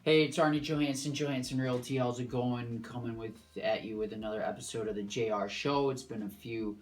Hey, it's Arne Johansson, Realty. How's it going? Coming at you with another episode of the JR Show. It's been a few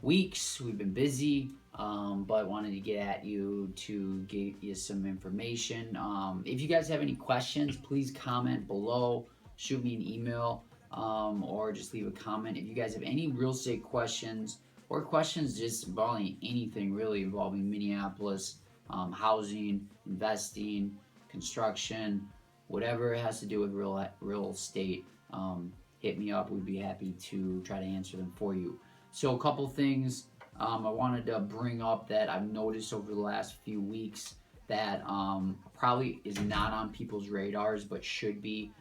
weeks. We've been busy, but wanted to get at you to give you some information. If you guys have any questions, please comment below. Shoot me an email, or just leave a comment. If you guys have any real estate questions or questions just involving anything really involving Minneapolis, housing, investing, construction, whatever it has to do with real estate, hit me up. We'd be happy to try to answer them for you. So a couple things I wanted to bring up that I've noticed over the last few weeks that probably is not on people's radars but should be.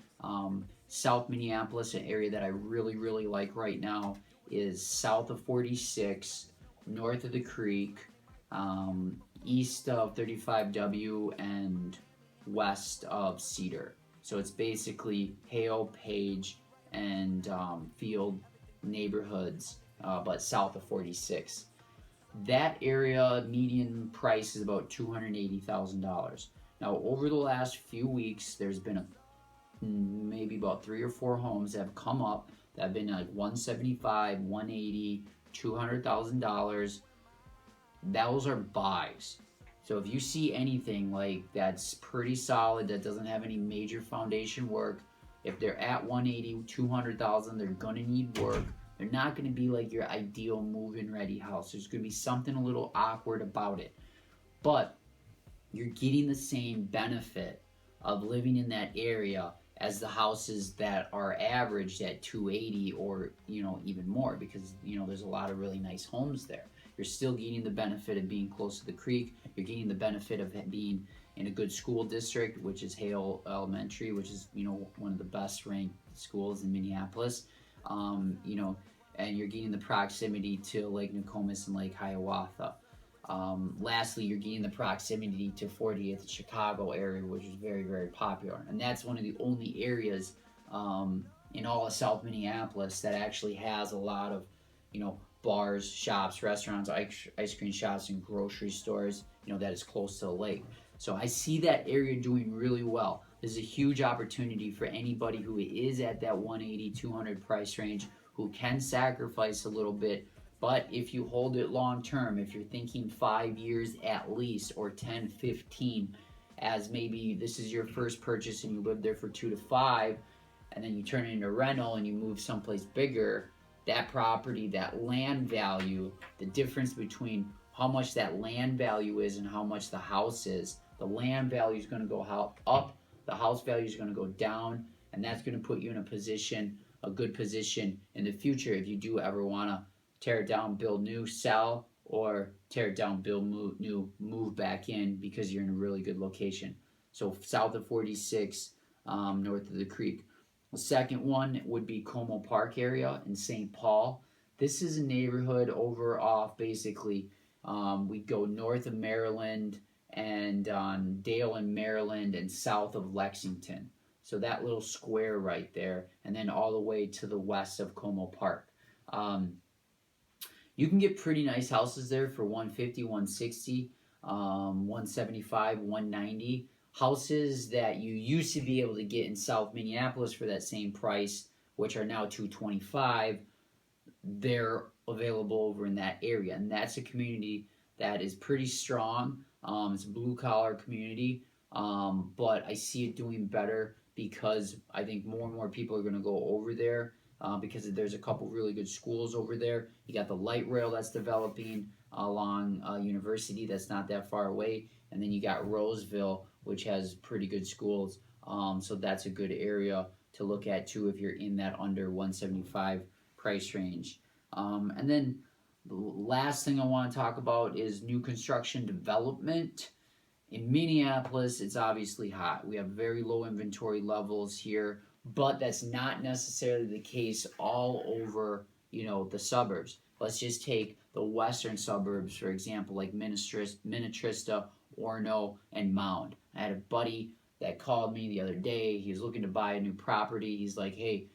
South Minneapolis, an area that I really like right now, is south of 46, north of the creek, east of 35W, and west of Cedar. So it's basically Hale, Page, and Field neighborhoods, but south of 46. That area median price is about $280,000. Now, over the last few weeks, there's been maybe about 3 or 4 homes that have come up that have been like 175, 180, $200,000. Those are buys. So if you see anything like that's pretty solid, that doesn't have any major foundation work, if they're at 180, 200,000, they're going to need work. They're not going to be like your ideal move-in ready house. There's going to be something a little awkward about it. But you're getting the same benefit of living in that area as the houses that are averaged at 280 or, even more, because, there's a lot of really nice homes there. You're still getting the benefit of being close to the creek. You're getting the benefit of being in a good school district, which is Hale Elementary, which is, one of the best ranked schools in Minneapolis. And you're getting the proximity to Lake Nokomis and Lake Hiawatha. Lastly, you're getting the proximity to 40th Chicago area, which is very popular. And that's one of the only areas in all of South Minneapolis that actually has a lot of, bars, shops, restaurants, ice cream shops, and grocery stores, that is close to the lake. So I see that area doing really well. This is a huge opportunity for anybody who is at that 180, 200 price range, who can sacrifice a little bit. But if you hold it long term, if you're thinking 5 years at least, or 10, 15, as maybe this is your first purchase and you live there for 2 to 5, and then you turn it into rental and you move someplace bigger, that property, that land value, the difference between how much that land value is and how much the house is, the land value is going to go up, the house value is going to go down, and that's going to put you in a good position in the future if you do ever want to tear it down, build new, sell, or tear it down, build new, move back in because you're in a really good location. So south of 46, north of the creek. The second one would be Como Park area in St. Paul. This is a neighborhood over off, basically. We go north of Maryland and on Dale in Maryland and south of Lexington. So that little square right there, and then all the way to the west of Como Park. You can get pretty nice houses there for 150, 160, 175, 190. Houses that you used to be able to get in South Minneapolis for that same price, which are now 225, they're available over in that area. And that's a community that is pretty strong. It's a blue-collar community, but I see it doing better because I think more and more people are going to go over there because there's a couple really good schools over there. You got the light rail that's developing along University that's not that far away. And then you got Roseville, which has pretty good schools. So that's a good area to look at too if you're in that under 175 price range. And then the last thing I want to talk about is new construction development. In Minneapolis, it's obviously hot. We have very low inventory levels here, but that's not necessarily the case all over, the suburbs. Let's just take the western suburbs, for example, like Minnetrista, Orono, and Mound. I had a buddy that called me the other day. He was looking to buy a new property. He's like, hey,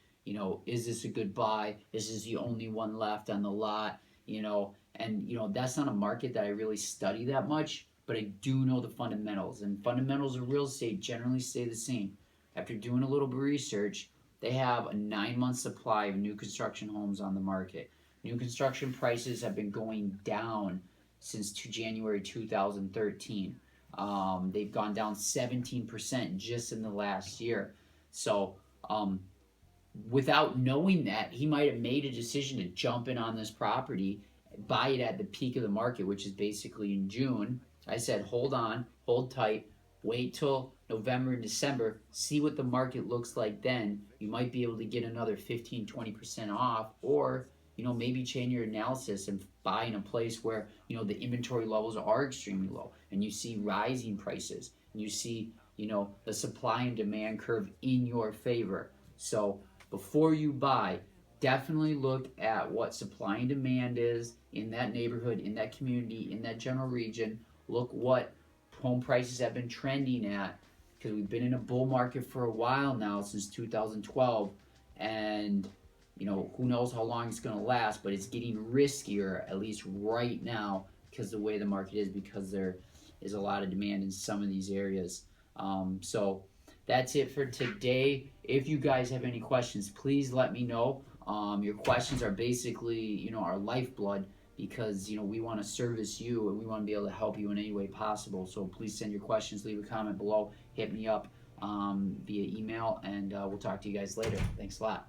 is this a good buy? This is the only one left on the lot, and, that's not a market that I really study that much, but I do know the fundamentals, and fundamentals of real estate generally stay the same. after doing a little bit of research, they have a 9-month supply of new construction homes on the market. New construction prices have been going down since January 2013. They've gone down 17% just in the last year. So, without knowing that, he might have made a decision to jump in on this property, buy it at the peak of the market, which is basically in June. I said, hold on, hold tight, wait till November and December, see what the market looks like then. You might be able to get another 15-20% off, or maybe change your analysis and buy in a place where the inventory levels are extremely low and you see rising prices and you see the supply and demand curve in your favor. So before you buy, definitely look at what supply and demand is in that neighborhood, in that community, in that general region. Look what home prices have been trending at, because we've been in a bull market for a while now, since 2012, and who knows how long it's going to last, but it's getting riskier, at least right now, because the way the market is, because there is a lot of demand in some of these areas. So that's it for today. If you guys have any questions, please let me know. Your questions are basically, our lifeblood, because, we want to service you and we want to be able to help you in any way possible. So please send your questions, leave a comment below, hit me up via email, and we'll talk to you guys later. Thanks a lot.